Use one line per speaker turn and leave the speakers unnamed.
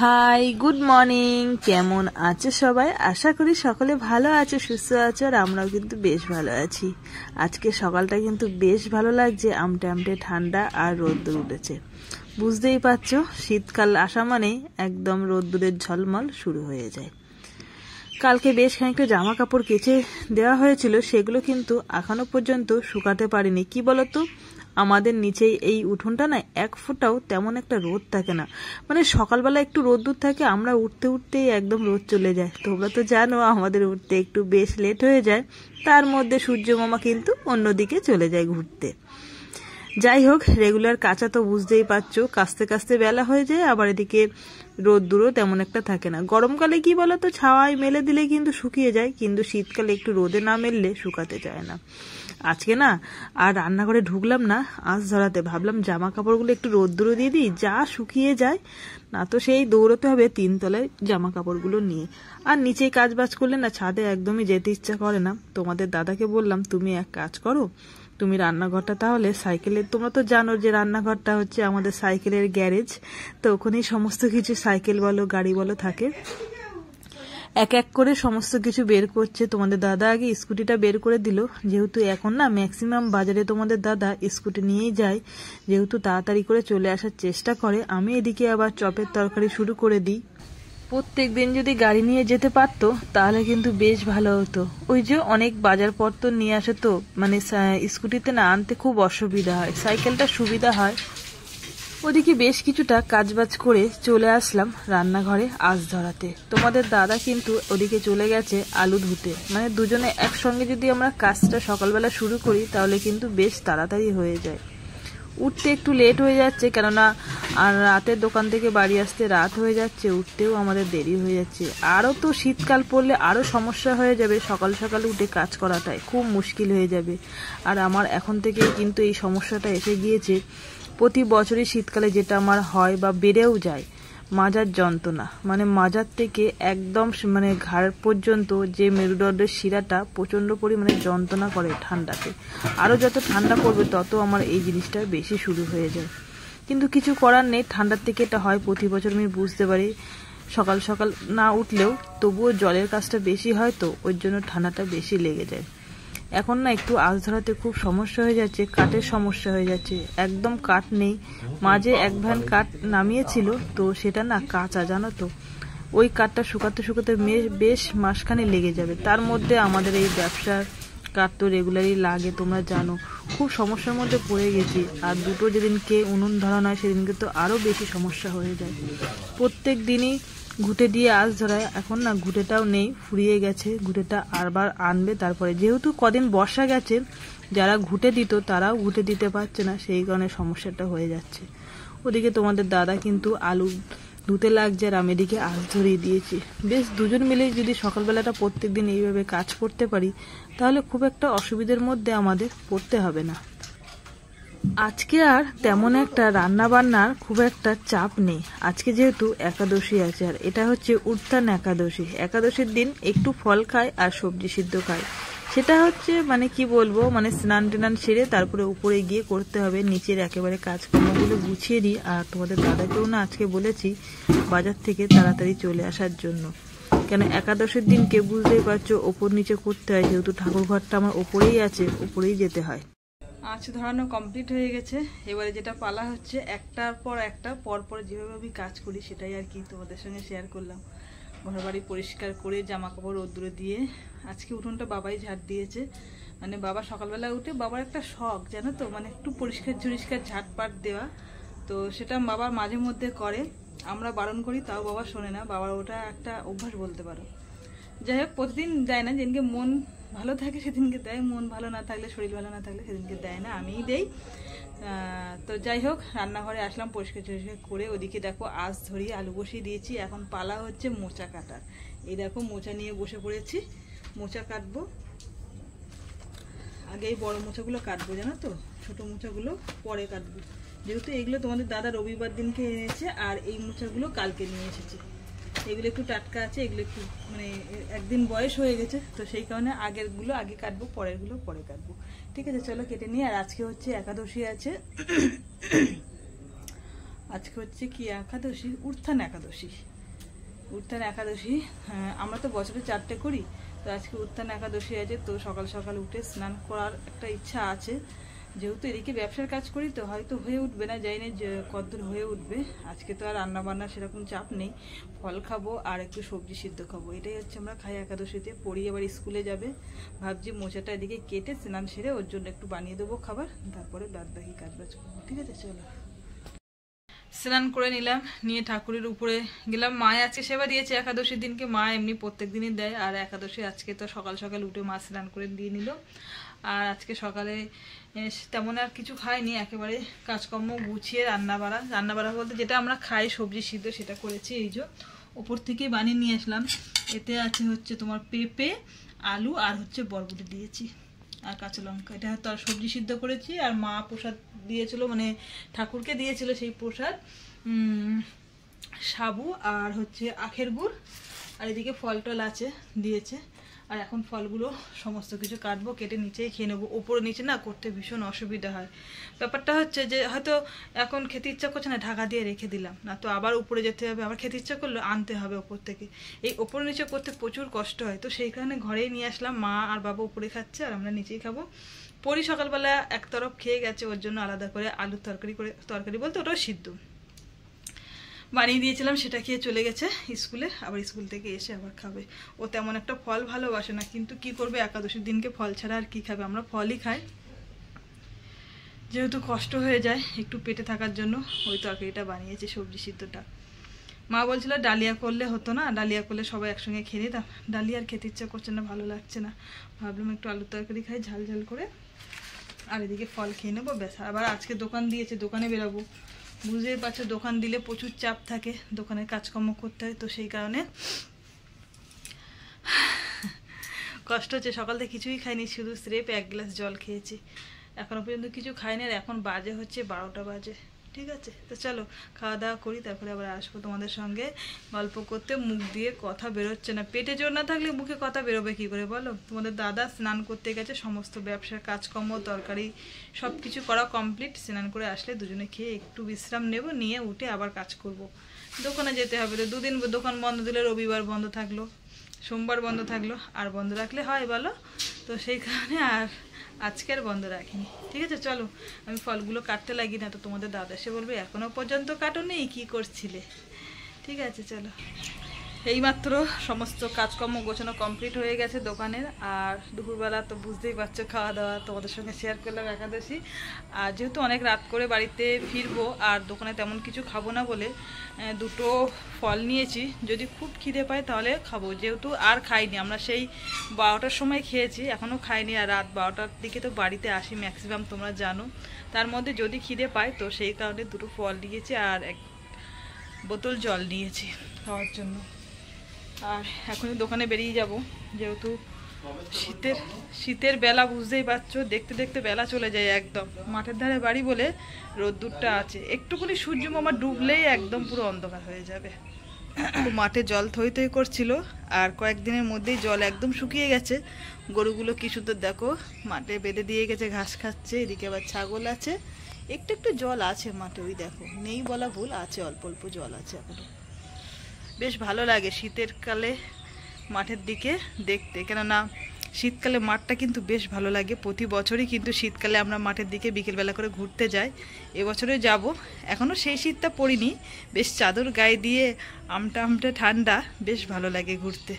High, good morning. কেমন আছো সবাই? আশা করি সকলে ভালো আছো, সুস্থ আছো, আর আমরাও কিন্তু বেশ ভালো আছি। আজকে সকালটা কিন্তু বেশ ভালো লাগছে, আমটে আমটে ঠান্ডা আর রোদ্দুর উঠেছে। বুঝতেই পারছো, শীতকাল আসা মানে একদম রোদ্দুরের ঝলমল শুরু হয়ে যায়। কালকে বেশ খানিকটা জামা কাপড় কেচে দেওয়া হয়েছিল, সেগুলো কিন্তু এখনো পর্যন্ত শুকাতে পারিনি। কি বলতো, আমাদের নিচেই এই উঠোনটা না, এক ফোঁটাও তেমন একটা রোদ থাকে না। মানে সকালবেলা একটু রোদ্দুর থাকে, আমরা উঠতে উঠতেই একদম রোদ চলে যায়। তোমরা তো জানো আমাদের উঠতে একটু বেশ লেট হয়ে যায়, তার মধ্যে সূর্য মামা কিন্তু অন্যদিকে চলে যায় ঘুরতে। যাই হোক, রেগুলার কাঁচা তো বুঝতেই পারছো, কাস্তে কাস্তে বেলা হয়ে যায়, আবার এদিকে রোদ্দুরও তেমন একটা থাকে না। গরমকালে কি বলতো, ছাওয়ায় মেলে দিলে কিন্তু শুকিয়ে যায়, কিন্তু শীতকালে একটু রোদে না মেললে শুকাতে চায় না। আজকে না আর রান্নাঘরে ঢুকলাম না, আঁচ ধরাতে ভাবলাম জামা কাপড়গুলো একটু রোদ্দুরে দিয়ে দিই, যা শুকিয়ে যায়। না তো সেই দৌড়তে হবে তিনতলায় জামা কাপড়গুলো নিয়ে, আর নিচেই কাজ বাজ করলে না ছাদে একদমই যেতে ইচ্ছা করে না। তোমাদের দাদাকে বললাম, তুমি এক কাজ করো, তুমি রান্নাঘরটা তাহলে সাইকেলের, তোমরা তো জানো যে রান্নাঘরটা হচ্ছে আমাদের সাইকেলের গ্যারেজ, তো ওখানেই সমস্ত কিছু সাইকেল বলো গাড়ি বলো থাকে। এক এক করে সমস্ত কিছু বের করছে। তোমাদের দাদা আগে স্কুটিটা বের করে দিল, যেহেতু এখন না ম্যাক্সিমাম বাজারে তোমাদের দাদা স্কুটি নিয়েই যায়, যেহেতু তাড়াতাড়ি করে চলে আসার চেষ্টা করে। আমি এদিকে আবার চপের তরকারি শুরু করে দিই। প্রত্যেক দিন যদি গাড়ি নিয়ে যেতে পারতো তাহলে কিন্তু বেশ ভালো হতো। ওই যে অনেক বাজারপত্র নিয়ে আসে, তো মানে স্কুটিতে না আনতে খুব অসুবিধা হয়, সাইকেলটা সুবিধা হয়। ওদিকে বেশ কিছুটা কাজবাজ করে চলে আসলাম রান্নাঘরে আঁচ ধরাতে। তোমাদের দাদা কিন্তু ওদিকে চলে গেছে আলু ধুতে। মানে দুজনে একসঙ্গে যদি আমরা কাজটা সকালবেলা শুরু করি তাহলে কিন্তু বেশ তাড়াতাড়ি হয়ে যায়। উঠতে একটু লেট হয়ে যাচ্ছে, কেননা আর রাতের দোকান থেকে বাড়ি আসতে রাত হয়ে যাচ্ছে, উঠতেও আমাদের দেরি হয়ে যাচ্ছে। আরও তো শীতকাল পড়লে আরও সমস্যা হয়ে যাবে, সকাল সকাল উঠে কাজ করাটাই খুব মুশকিল হয়ে যাবে। আর আমার এখন থেকে কিন্তু এই সমস্যাটা এসে গিয়েছে। প্রতি বছরই শীতকালে যেটা আমার হয় বা বেড়েও যায়, মাজার যন্ত্রণা। মানে মাজার থেকে একদম মানে ঘাড় পর্যন্ত যে মেরুদণ্ডের শিরাটা প্রচণ্ড পরিমাণে যন্ত্রণা করে ঠান্ডাতে। আরও যত ঠান্ডা পড়বে তত আমার এই জিনিসটা বেশি শুরু হয়ে যায়। কিন্তু কিছু করার নেই, ঠান্ডার থেকে এটা হয় প্রতি বছর, আমি বুঝতে পারি। সকাল সকাল না উঠলেও তবুও জলের কাজটা বেশি হয়, তো ওই জন্য ঠান্ডাটা বেশি লেগে যায়। এখন না একটু আঁচ ধরাতে খুব সমস্যা হয়ে যাচ্ছে, কাঠের সমস্যা হয়ে যাচ্ছে, একদম কাঠ নেই। মাঝে এক ভ্যান কাঠ নামিয়েছিল, তো সেটা না কাঁচা, জানো তো, ওই কাঠটা শুকাতে শুকাতে বেশ মাসখানে লেগে যাবে। তার মধ্যে আমাদের এই ব্যবসার কাঠ তো রেগুলারই লাগে, তোমরা জানো। খুব সমস্যার মধ্যে পড়ে গেছি। আর দুটো যেদিনকে উনুন ধরানো হয় সেদিনকে তো আরও বেশি সমস্যা হয়ে যায়। প্রত্যেক দিনই ঘুঁটে দিয়ে আঁচ ধরায়, এখন না ঘুঁটেটাও নেই, ফুরিয়ে গেছে। ঘুঁটেটা আরবার আনবে তারপরে, যেহেতু কদিন বর্ষা গেছে, যারা ঘুঁটে দিত তারাও ঘুঁটে দিতে পারছে না, সেই কারণে সমস্যাটা হয়ে যাচ্ছে। ওদিকে তোমাদের দাদা কিন্তু আলু ধুতে লাগছে, আর আমি এদিকে আঁচ ধরিয়ে দিয়েছি। বেশ দুজন মিলে যদি সকালবেলাটা প্রত্যেক দিন এইভাবে কাজ করতে পারি তাহলে খুব একটা অসুবিধার মধ্যে আমাদের পড়তে হবে না। আজকে আর তেমন একটা রান্না বান্নার খুব একটা চাপ নেই। আজকে যেহেতু একাদশী আছে, আর এটা হচ্ছে উত্থান একাদশী। একাদশীর দিন একটু ফল খায় আর সবজি সিদ্ধ খায়। সেটা হচ্ছে মানে কি বলবো, মানে স্নান টান সেরে তারপরে উপরে গিয়ে করতে হবে। নিচের একেবারে কাজকর্মগুলো গুছিয়ে দিই। আর তোমাদের দাদাকেও না আজকে বলেছি বাজার থেকে তাড়াতাড়ি চলে আসার জন্য, কেন একাদশীর দিনকে বুঝতেই পারছো ওপর নিচে করতে হয়, যেহেতু ঠাকুর ঘরটা আমার ওপরেই আছে, ওপরেই যেতে হয়। আঁচ ধরানো কমপ্লিট হয়ে গেছে। এবারে যেটা পালা হচ্ছে একটার পর একটা পর যেভাবে আমি কাজ করি সেটাই আর কি তোমাদের সঙ্গে শেয়ার করলাম। ঘর বাড়ি পরিষ্কার করে জামা কাপড় রোদ্দুরে দিয়ে, আজকে উঠোনটা বাবাই ঝাড় দিয়েছে। মানে বাবা সকালবেলা উঠে, বাবার একটা শখ জানো তো, মানে একটু পরিষ্কার ঝাটপাট দেওয়া। তো সেটা বাবার মাঝে মধ্যে করে, আমরা বারণ করি তাও বাবা শোনে না। বাবার ওটা একটা অভ্যাস বলতে পারো। যাই হোক, প্রতিদিন দেয় না, যেদিনকে মন ভালো থাকে সেদিনকে দেয়, মন ভালো না থাকলে, শরীর ভালো না থাকলে সেদিনকে দেয় না, আমিই দেই। তো যাই হোক, রান্নাঘরে আসলাম পরিষ্কার করে। ওদিকে দেখো আঁচ ধরিয়ে আলু বসিয়ে দিয়েছি। এখন পালা হচ্ছে মোচা কাটার। এই দেখো মোচা নিয়ে বসে পড়েছি, মোচা কাটবো। আগে এই বড় মোচাগুলো কাটবো, জানো তো, ছোট মোচাগুলো পরে কাটবো। যেহেতু এগুলো তোমাদের দাদা রবিবার দিনকে এনেছে, আর এই মোচাগুলো কালকে নিয়ে এসেছে। এগুলো একটু টাটকা আছে, এগুলো একটু মানে একদিন বয়স হয়ে গেছে, তো সেই কারণে আগেরগুলো আগে কাটবো, পরেরগুলো পরে কাটবো। ঠিক আছে, চলো কেটে নিই। আর আজকে হচ্ছে একাদশী আছে, আজকে হচ্ছে কি একাদশী, উত্থান একাদশী। উত্থান একাদশী আমরা তো বছরে 4টে করি, তো আজকে উত্থান একাদশী আছে। তো সকাল সকাল উঠে স্নান করার একটা ইচ্ছা আছে, যেহেতু এদিকে ব্যবসার কাজ করি তো হয়তো হয়ে উঠবে না, জানি না যে কতদূর হয়ে উঠবে। আজকে তো আর রান্না বান্না সেরকম চাপ নেই, ফল খাবো আর একটু সবজি সিদ্ধ খাবো, এটাই হচ্ছে আমরা খাই একাদশীতে। পড়ি আবার স্কুলে যাবে, ভাবছি মোচাটা এদিকে কেটে স্নান সেরে ওর জন্য একটু বানিয়ে দেবো খাবার, তারপরে বাদ বাকি কাজ বাজ করবো। ঠিক আছে, চলো। স্নান করে নিলাম, নিয়ে ঠাকুরের উপরে গেলাম। মায় আজকে সেবা দিয়েছে একাদশীর দিনকে, মা এমনি প্রত্যেক দিনই দেয়, আর একাদশী আজকে তো সকাল সকাল উঠে মা স্নান করে দিয়ে নিল। আর আজকে সকালে তেমন আর কিছু খাইনি, একেবারে কাজকর্ম গুছিয়ে রান্না বাড়া বলতে যেটা আমরা খাই সবজি সিদ্ধ সেটা করেছি। এই যে ওপর থেকে বানিয়ে নিয়ে আসলাম, এতে আছে হচ্ছে তোমার পেঁপে, আলু আর হচ্ছে বরবটি দিয়েছি আর কাঁচা লঙ্কা। এটা তো আর সবজি সিদ্ধ করেছি, আর মা প্রসাদ দিয়েছিল, মানে ঠাকুরকে দিয়েছিল সেই প্রসাদ, সাবু আর হচ্ছে আখের গুড়, আর এদিকে ফল টল আছে দিয়েছে। আর এখন ফলগুলো সমস্ত কিছু কাটবো, কেটে নিচেই খেয়ে নেবো। ওপরে নিচে না করতে ভীষণ অসুবিধা হয়। ব্যাপারটা হচ্ছে যে হয়তো এখন খেতে ইচ্ছা করছে না, ঢাকা দিয়ে রেখে দিলাম, না তো আবার উপরে যেতে হবে, আবার খেতে ইচ্ছা করলো আনতে হবে ওপর থেকে। এই ওপর নিচে করতে প্রচুর কষ্ট হয়, তো সেই কারণে ঘরেই নিয়ে আসলাম। মা আর বাবা উপরে খাচ্ছে আর আমরা নিচেই খাবো। পরি সকালবেলা এক তরফ খেয়ে গেছে, ওর জন্য আলাদা করে আলুর তরকারি বলতে ওটাও সিদ্ধ বানিয়ে দিয়েছিলাম, সেটা খেয়ে চলে গেছে স্কুলে। আবার স্কুল থেকে এসে আবার খাবে। ও তেমন একটা ফল ভালোবাসে না, কিন্তু কি করবে, একাদশীর দিনকে ফল ছাড়া আর কি খাবে। আমরা ফলই খাই, যেহেতু কষ্ট হয়ে যায় একটু পেটে থাকার জন্য ওই তরকারিটা বানিয়েছি, সবজি সিদ্ধটা। মা বলছিল ডালিয়া করলে হতো না, ডালিয়া করলে সবাই একসঙ্গে খেয়ে নিতাম। ডালিয়া আর খেতে ইচ্ছা করছে না, ভালো লাগছে না, ভাবলাম একটু আলুর তরকারি খাই ঝাল ঝাল করে, আর এদিকে ফল খেয়ে নেবো ব্যাস। আবার আজকে দোকান দিয়েছে, দোকানে বেরাবো, বুঝতেই পারছো দোকান দিলে প্রচুর চাপ থাকে, দোকানের কাজকর্ম করতে হয়, তো সেই কারণে কষ্ট হচ্ছে। সকাল থেকে কিছুই খাইনি, শুধু স্রেফ 1 গ্লাস জল খেয়েছি, এখনো পর্যন্ত কিছু খাইনি। আর এখন বাজে হচ্ছে 12টা বাজে। ঠিক আছে, তো চলো খাওয়া দাওয়া করি, তারপরে আবার আসবো তোমাদের সঙ্গে গল্প করতে। মুখ দিয়ে কথা বেরোচ্ছে না, পেটে জোর না থাকলে মুখে কথা বেরোবে কি করে বলো। তোমাদের দাদা স্নান করতে গেছে, সমস্ত ব্যবসার কাজকর্ম তরকারি সব কিছু করা কমপ্লিট। স্নান করে আসলে দুজনে খেয়ে একটু বিশ্রাম নেব, নিয়ে উঠে আবার কাজ করব। দোকানে যেতে হবে, তো 2 দিন দোকান বন্ধ দিলে, রবিবার বন্ধ থাকলো, সোমবার বন্ধ থাকলো, আর বন্ধ রাখলে হয় বলো। তো সেই কারণে আর আজকে আর বন্ধ রাখিনি। ঠিক আছে, চলো আমি ফলগুলো কাটতে লাগি, না তো তোমাদের দাদা এসে বলবে এখনো পর্যন্ত কাটো নেই, কি করছিলে। ঠিক আছে, চলো। এইমাত্র সমস্ত কাজকর্ম গোছানো কমপ্লিট হয়ে গেছে দোকানের। আর দুপুরবেলা তো বুঝতেই পারছো, খাওয়া দাওয়া তোমাদের সঙ্গে শেয়ার করলাম একাদশী। আর যেহেতু অনেক রাত করে বাড়িতে ফিরবো, আর দোকানে তেমন কিছু খাবো না বলে 2টো ফল নিয়েছি, যদি খুব খিদে পায় তাহলে খাবো। যেহেতু আর খাইনি, আমরা সেই 12টার সময় খেয়েছি, এখনও খাইনি। আর রাত 12টার দিকে তো বাড়িতে আসি ম্যাক্সিমাম, তোমরা জানো। তার মধ্যে যদি খিদে পায় তো সেই কারণে 2টো ফল নিয়েছি আর 1 বোতল জল নিয়েছি খাওয়ার জন্য। আর এখনই দোকানে বেরিয়ে যাব, যেহেতু শীতের বেলা বুঝতেই পারছো, দেখতে দেখতে বেলা চলে যায় একদম। মাঠের ধারে বাড়ি বলে রোদ্দুরটা আছে, একটুখানি সূর্য মামা ডুবলেই একদম পুরো অন্ধকার হয়ে যাবে। মাঠে জল থই থই করছিল, আর কয়েকদিনের মধ্যেই জল একদম শুকিয়ে গেছে। গরুগুলো কি সুন্দর দেখো মাঠে বেঁধে দিয়ে গেছে, ঘাস খাচ্ছে। এদিকে আবার ছাগল আছে, একটু একটু জল আছে মাঠে, ওই দেখো, নেই বলা ভুল, আছে, অল্প অল্প জল আছে এখনো। বেশ ভালো লাগে শীতের কালে মাঠের দিকে দেখতে, কেননা শীতকালে মাঠটা কিন্তু বেশ ভালো লাগে। প্রতি বছরই কিন্তু শীতকালে আমরা মাঠের দিকে বিকেলবেলা করে ঘুরতে যাই, এবছরে যাব। এখনও সেই শীতটা পড়িনি, বেশ চাদর গায়ে দিয়ে আমটা ঠান্ডা, বেশ ভালো লাগে ঘুরতে।